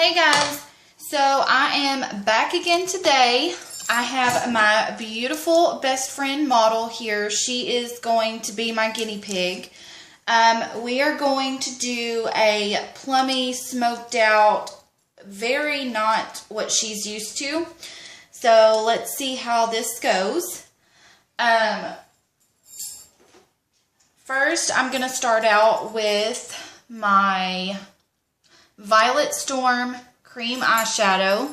Hey guys, so I am back again today. I have my beautiful best friend model here. She is going to be my guinea pig. We are going to do a plummy, smoked out, very not what she's used to. So let's see how this goes. First, I'm going to start out with my Violet Storm cream eyeshadow.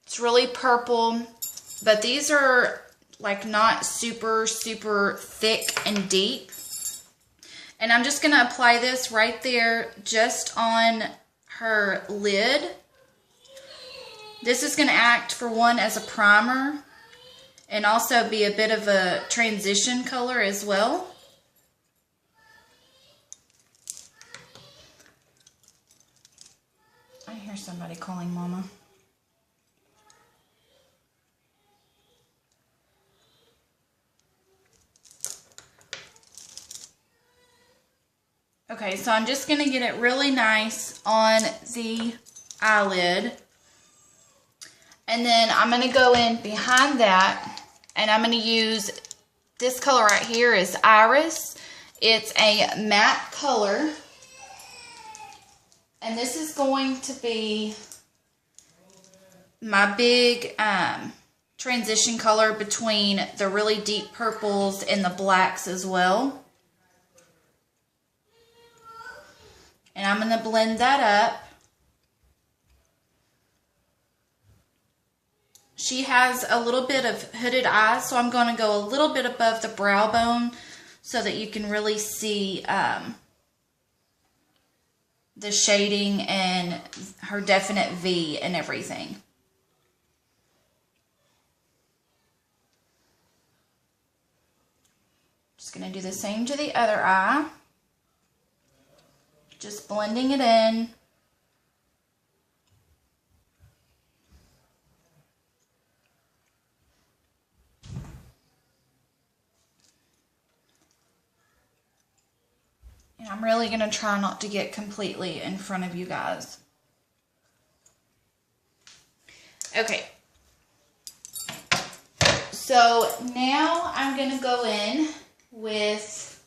It's really purple, but these are like not super thick and deep. And I'm just going to apply this right there just on her lid. This is going to act for one as a primer and also be a bit of a transition color as well. I hear somebody calling Mama. Okay, so I'm just going to get it really nice on the eyelid. And then I'm going to go in behind that and I'm going to use this color right here is Iris. It's a matte color. And this is going to be my big transition color between the really deep purples and the blacks as well. And I'm going to blend that up. She has a little bit of hooded eyes, so I'm going to go a little bit above the brow bone so that you can really see the shading and her definite V and everything. Just going to do the same to the other eye. Just blending it in. And I'm really going to try not to get completely in front of you guys. Okay. So now I'm going to go in with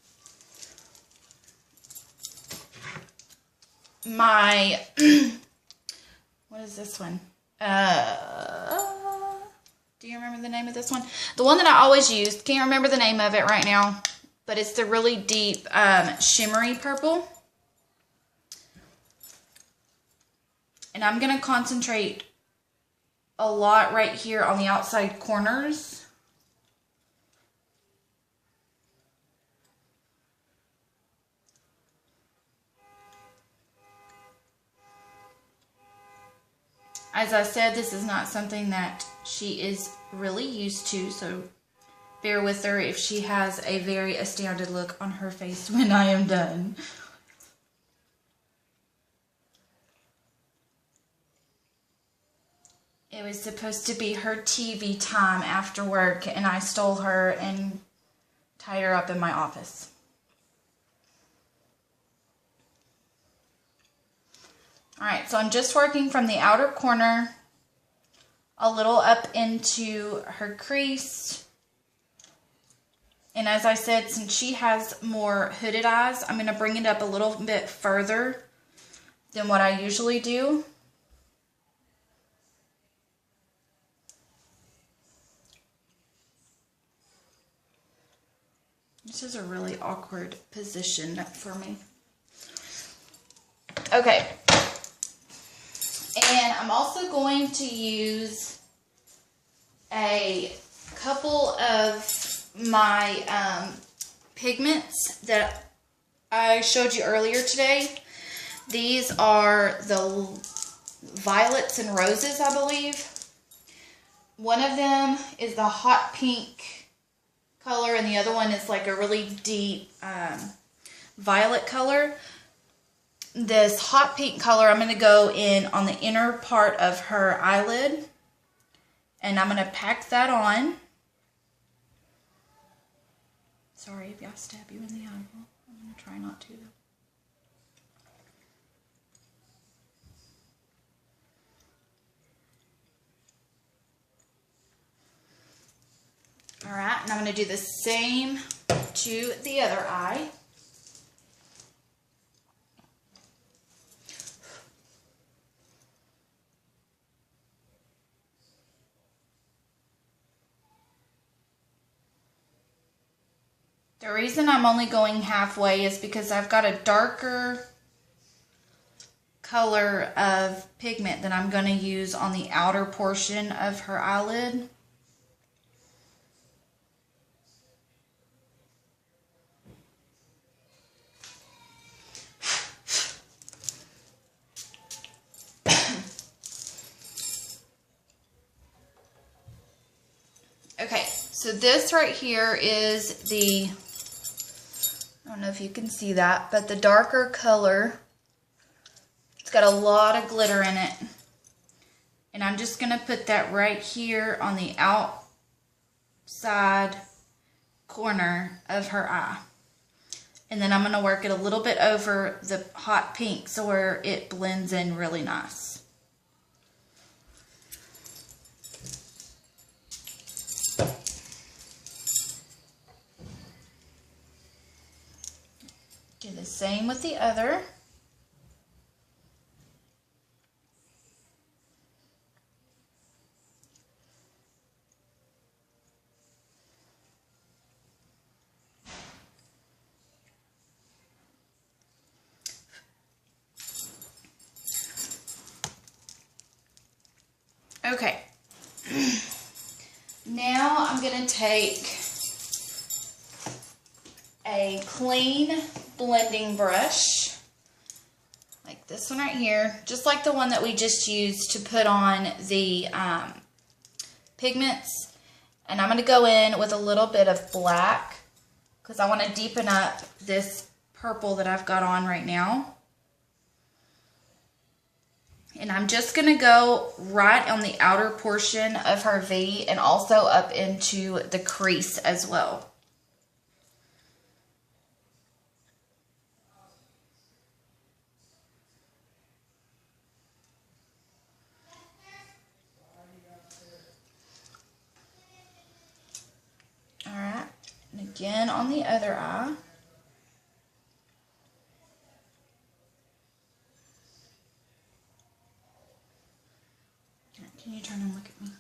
my, what is this one? Do you remember the name of this one? The one that I always used. Can't remember the name of it right now. But it's the really deep shimmery purple. And I'm going to concentrate a lot right here on the outside corners. As I said, this is not something that she is really used to, so bear with her if she has a very astounded look on her face when I am done. It was supposed to be her TV time after work, and I stole her and tied her up in my office. Alright, so I'm just working from the outer corner a little up into her crease. And as I said, since she has more hooded eyes, I'm going to bring it up a little bit further than what I usually do. This is a really awkward position for me. Okay. And I'm also going to use a couple of my pigments that I showed you earlier today. These are the violets and roses, I believe. One of them is the hot pink color and the other one is like a really deep violet color. This hot pink color, I'm going to go in on the inner part of her eyelid and I'm going to pack that on. Sorry if I stab you in the eyeball. I'm going to try not to. And I'm going to do the same to the other eye. The reason I'm only going halfway is because I've got a darker color of pigment that I'm going to use on the outer portion of her eyelid. Okay, so this right here is the, I don't know if you can see that, but the darker color. It's got a lot of glitter in it. And I'm just going to put that right here on the outside corner of her eye. And then I'm going to work it a little bit over the hot pink so where it blends in really nice. Do the same with the other. Okay. Now I'm going to take a clean blending brush, like this one right here, just like the one that we just used to put on the pigments. And I'm going to go in with a little bit of black because I want to deepen up this purple that I've got on right now. And I'm just going to go right on the outer portion of her V and also up into the crease as well. Alright, and again on the other eye. Can you turn and look at me?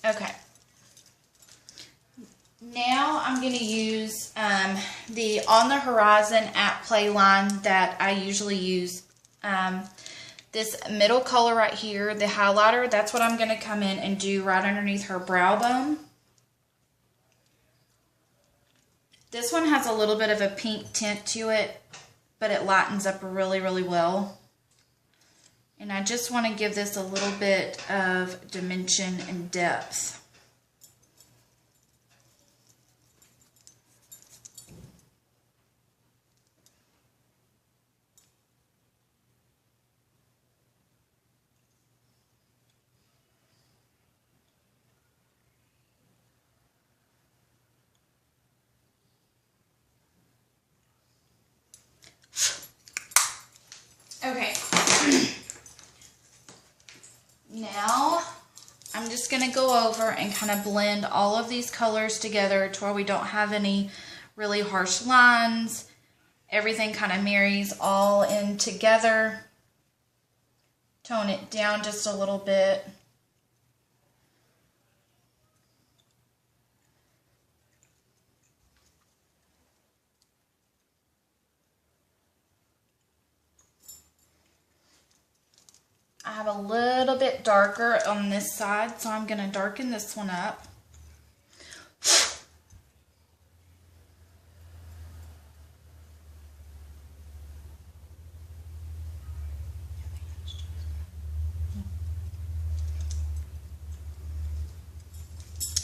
Okay. Now I'm going to use the On the Horizon at Play line that I usually use. This middle color right here, the highlighter, that's what I'm going to come in and do right underneath her brow bone. This one has a little bit of a pink tint to it, but it lightens up really, really well. And I just want to give this a little bit of dimension and depth. Okay, now I'm just going to go over and kind of blend all of these colors together to where we don't have any really harsh lines. Everything kind of marries all in together. Tone it down just a little bit. I have a little bit darker on this side, so I'm going to darken this one up.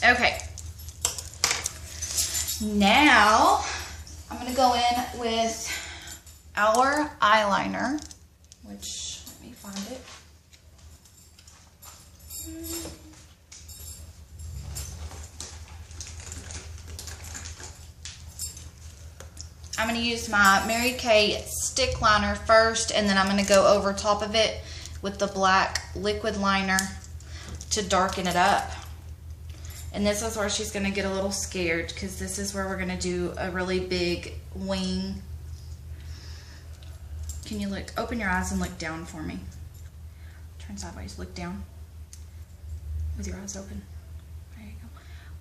Okay. Now, I'm going to go in with our eyeliner, which, let me find it. I'm going to use my Mary Kay stick liner first, and then I'm going to go over top of it with the black liquid liner to darken it up. And this is where she's going to get a little scared, because this is where we're going to do a really big wing. Can you look? Open your eyes and look down for me. Turn sideways. Look down with your eyes open. There you go.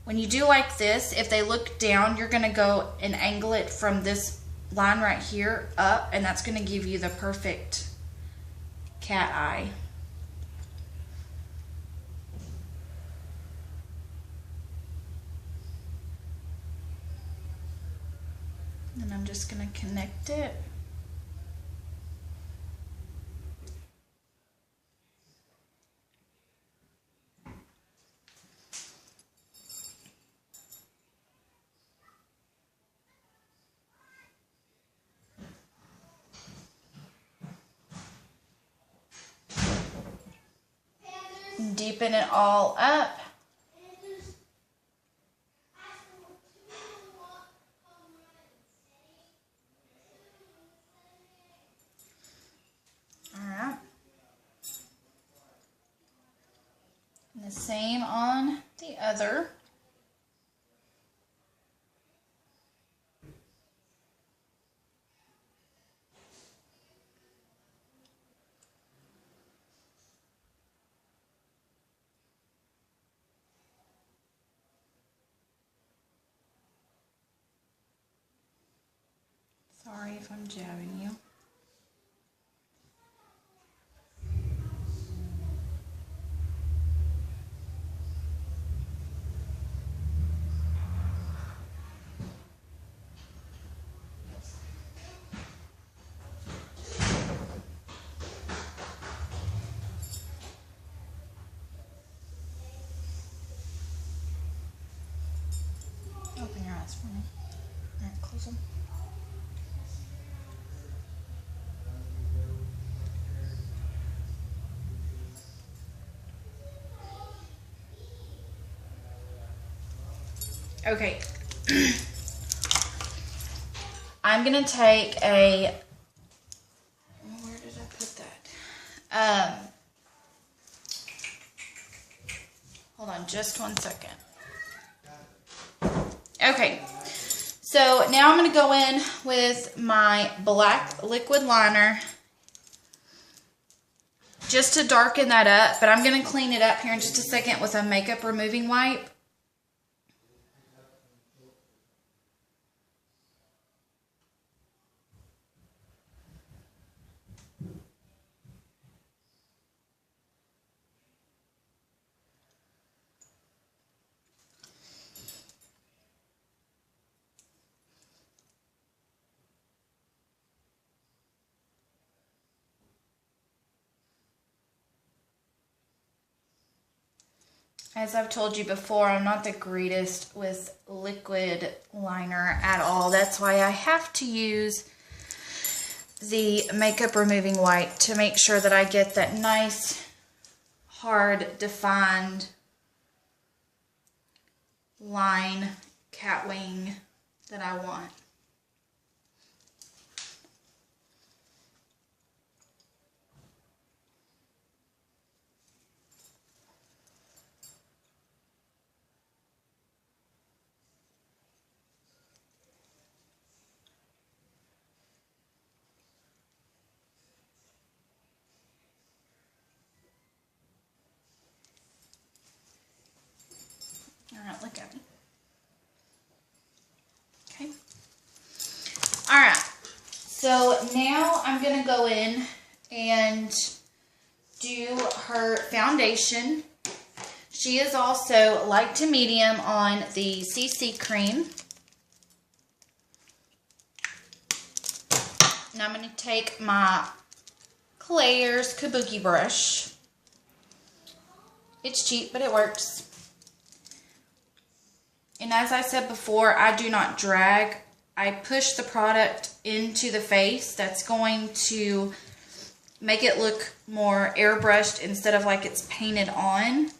When you do like this, if they look down, you're going to go and angle it from this line right here up, and that's going to give you the perfect cat eye. And I'm just going to connect it. Deepen it all up. Alright. And the same on the other. Sorry if I'm jabbing you. Open your eyes for me. All right, close them. Okay, I'm going to take a, where did I put that? Hold on just 1 second. Okay, so now I'm going to go in with my black liquid liner just to darken that up, but I'm going to clean it up here in just a second with a makeup removing wipe. As I've told you before, I'm not the greatest with liquid liner at all. That's why I have to use the makeup removing wipe to make sure that I get that nice, hard, defined line cat wing that I want. Alright, look at me. Okay. Alright, so now I'm going to go in and do her foundation. She is also light to medium on the CC cream. Now I'm going to take my Claire's Kabuki brush. It's cheap, but it works. And as I said before, I do not drag. I push the product into the face. That's going to make it look more airbrushed instead of like it's painted on.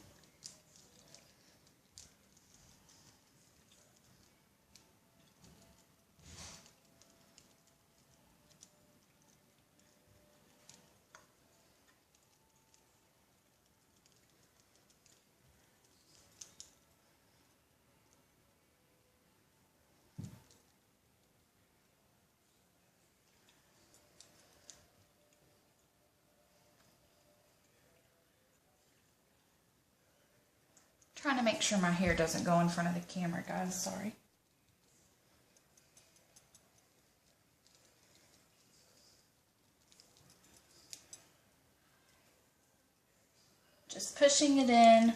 Trying to make sure my hair doesn't go in front of the camera, guys. Sorry. Just pushing it in.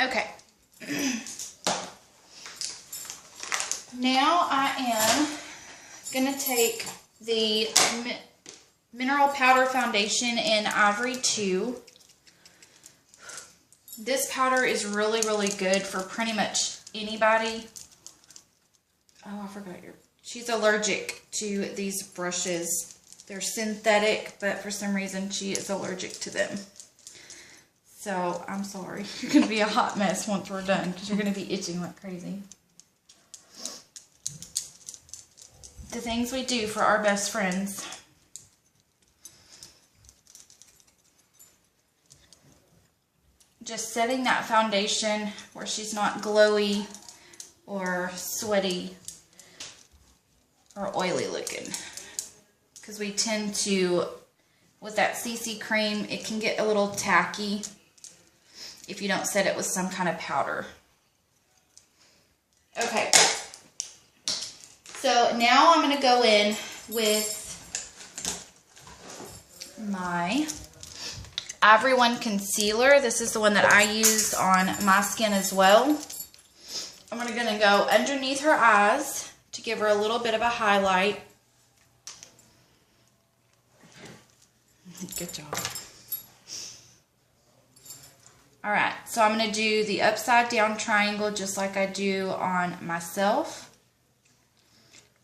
Okay. Now I am going to take the Mineral Powder Foundation in Ivory 2. This powder is really, really good for pretty much anybody. Oh, I forgot she's allergic to these brushes. They're synthetic, but for some reason she is allergic to them. So, I'm sorry. You're going to be a hot mess once we're done because you're going to be itching like crazy. The things we do for our best friends. Just setting that foundation where she's not glowy or sweaty or oily looking. Because we tend to, with that CC cream, it can get a little tacky if you don't set it with some kind of powder. Okay. So now I'm going to go in with my Ivory One concealer. This is the one that I used on my skin as well. I'm going to go underneath her eyes to give her a little bit of a highlight. Good job. Alright, so I'm going to do the upside down triangle just like I do on myself.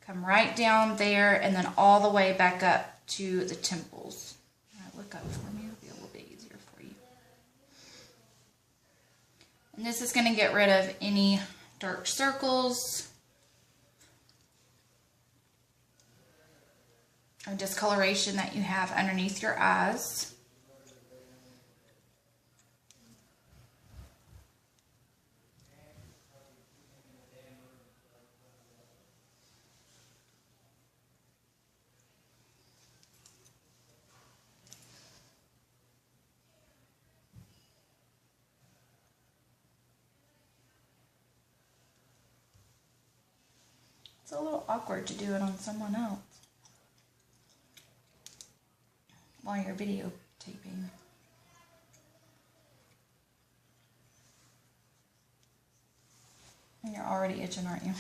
Come right down there and then all the way back up to the temples. Alright, look up for me. It'll be a little bit easier for you. And this is going to get rid of any dark circles or discoloration that you have underneath your eyes. It's a little awkward to do it on someone else while you're videotaping. And you're already itching, aren't you?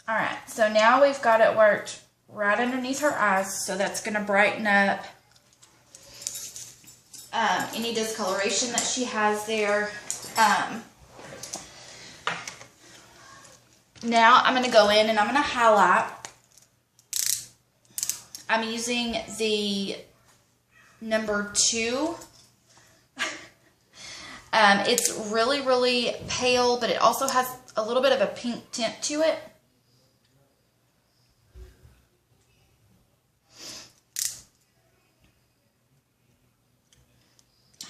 Alright, so now we've got it worked right underneath her eyes, so that's going to brighten up any discoloration that she has there. Now I'm going to go in and I'm going to highlight. I'm using the number 2. It's really, really pale, but it also has a little bit of a pink tint to it.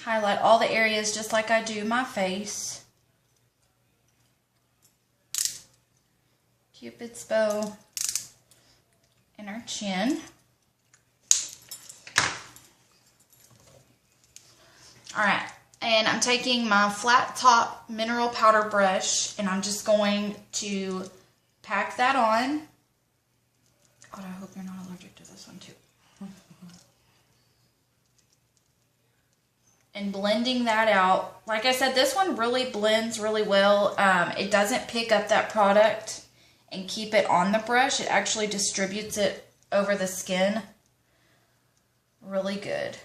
Highlight all the areas just like I do my face. Cupid's bow and her chin. Alright, and I'm taking my flat top mineral powder brush and I'm just going to pack that on. God, I hope you're not allergic to this one too. And blending that out. Like I said, this one really blends really well. It doesn't pick up that product and keep it on the brush. It actually distributes it over the skin really good.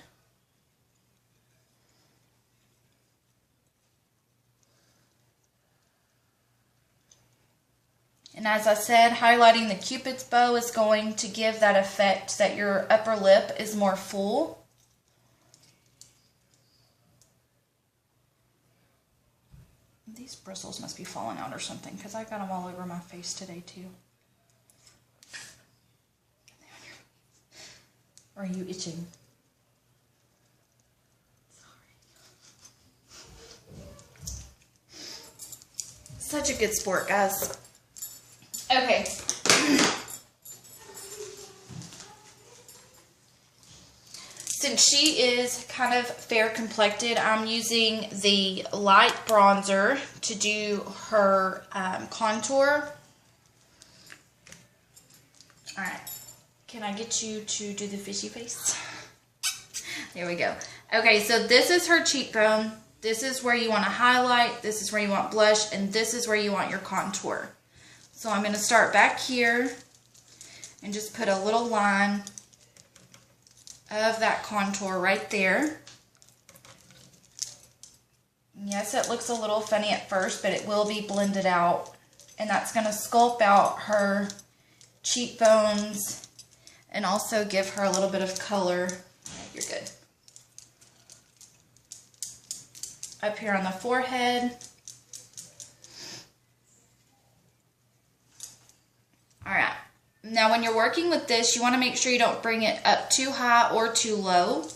And as I said, highlighting the Cupid's bow is going to give that effect that your upper lip is more full. These bristles must be falling out or something because I got them all over my face today too. Or are you itching? Sorry. Such a good sport, guys. Okay. Since she is kind of fair complected, I'm using the light bronzer to do her contour. Alright, can I get you to do the fishy face? There we go. Okay, so this is her cheekbone. This is where you want to highlight. This is where you want blush. And this is where you want your contour. So I'm going to start back here and just put a little line of that contour right there. Yes, it looks a little funny at first, but it will be blended out. And that's going to sculpt out her cheekbones and also give her a little bit of color. You're good. Up here on the forehead. Alright. Now when you're working with this, you want to make sure you don't bring it up too high or too low.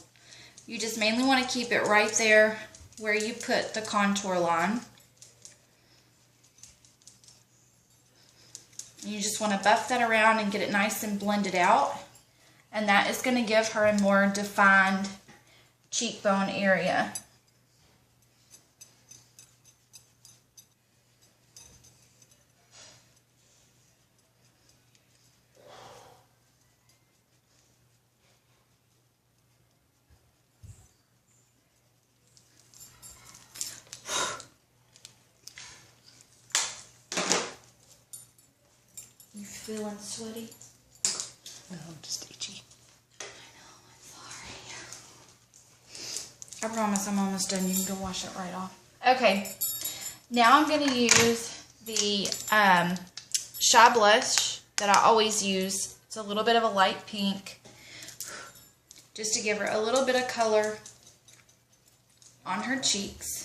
You just mainly want to keep it right there where you put the contour line. You just want to buff that around and get it nice and blended out. And that is going to give her a more defined cheekbone area. You feeling sweaty? No, I'm just itchy. I know, I'm sorry. I promise I'm almost done. You can go wash it right off. Okay, now I'm going to use the Shy Blush that I always use. It's a little bit of a light pink, just to give her a little bit of color on her cheeks.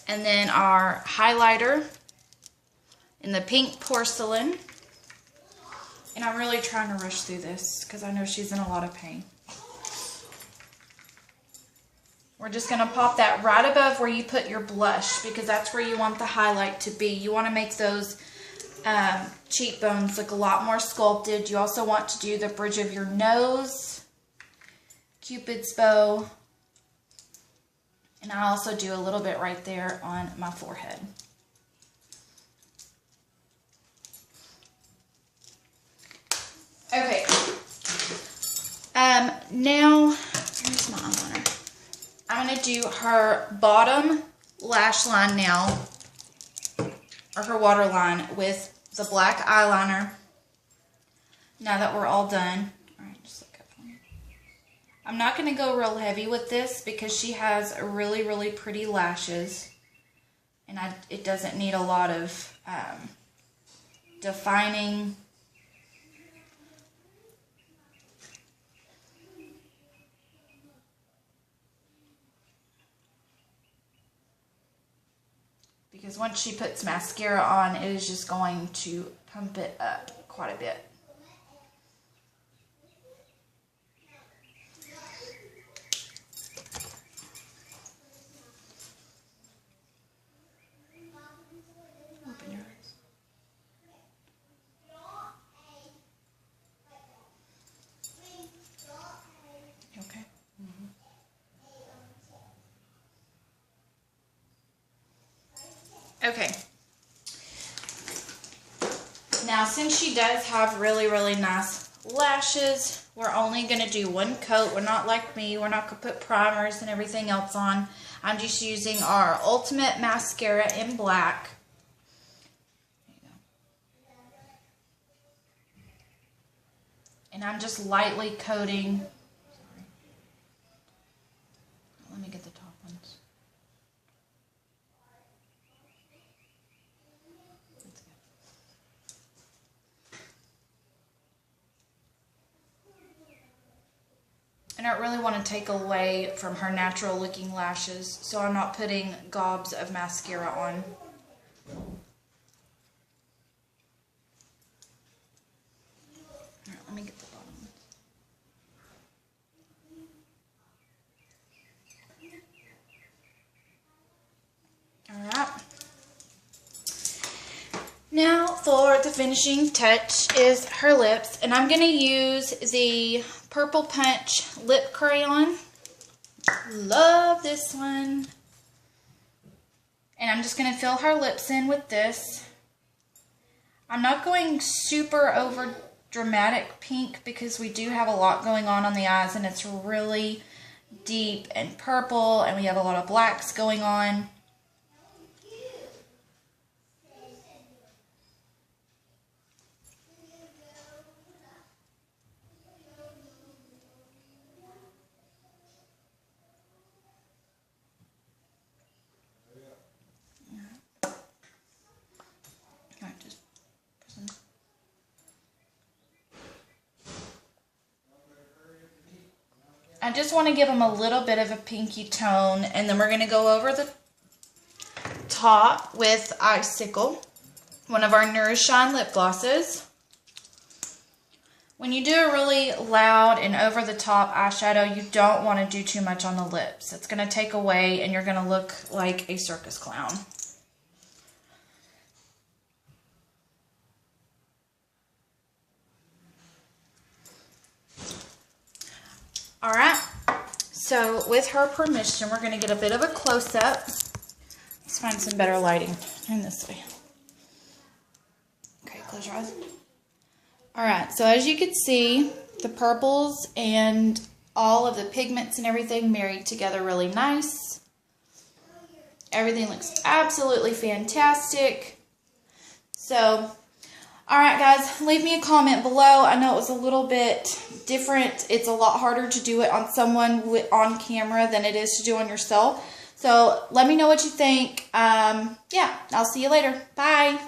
And then our highlighter in the pink porcelain. And I'm really trying to rush through this because I know she's in a lot of pain. We're just going to pop that right above where you put your blush because that's where you want the highlight to be. You want to make those cheekbones look a lot more sculpted. You also want to do the bridge of your nose, Cupid's bow. And I also do a little bit right there on my forehead. Okay. Now, here's my eyeliner. I'm going to do her bottom lash line now, or her waterline with the black eyeliner. Now that we're all done. I'm not going to go real heavy with this because she has really, really pretty lashes. And it doesn't need a lot of defining. Because once she puts mascara on, it is just going to pump it up quite a bit. Open your eyes. You okay? Mm-hmm. Okay. Now, since she does have really, really nice lashes, we're only going to do one coat. We're not like me. We're not going to put primers and everything else on. I'm just using our Ultimate Mascara in black. There you go. And I'm just lightly coating. Sorry. Let me get the top ones. don't really want to take away from her natural looking lashes, so I'm not putting gobs of mascara on. Alright, let me get the bottom. Alright. Now for the finishing touch is her lips, and I'm going to use the Purple Punch lip crayon. Love this one. And I'm just going to fill her lips in with this. I'm not going super over dramatic pink because we do have a lot going on the eyes, and it's really deep and purple, and we have a lot of blacks going on. I just want to give them a little bit of a pinky tone, and then we're going to go over the top with Icicle, one of our Nourish Shine lip glosses. When you do a really loud and over the top eyeshadow, you don't want to do too much on the lips. It's going to take away, and you're going to look like a circus clown. Alright, so with her permission, we're going to get a bit of a close-up. Let's find some better lighting. Turn this way. Okay, close your eyes. Alright, so as you can see, the purples and all of the pigments and everything married together really nice. Everything looks absolutely fantastic. So, alright guys, leave me a comment below. I know it was a little bit different. It's a lot harder to do it on someone on camera than it is to do on yourself. So let me know what you think. Yeah, I'll see you later. Bye.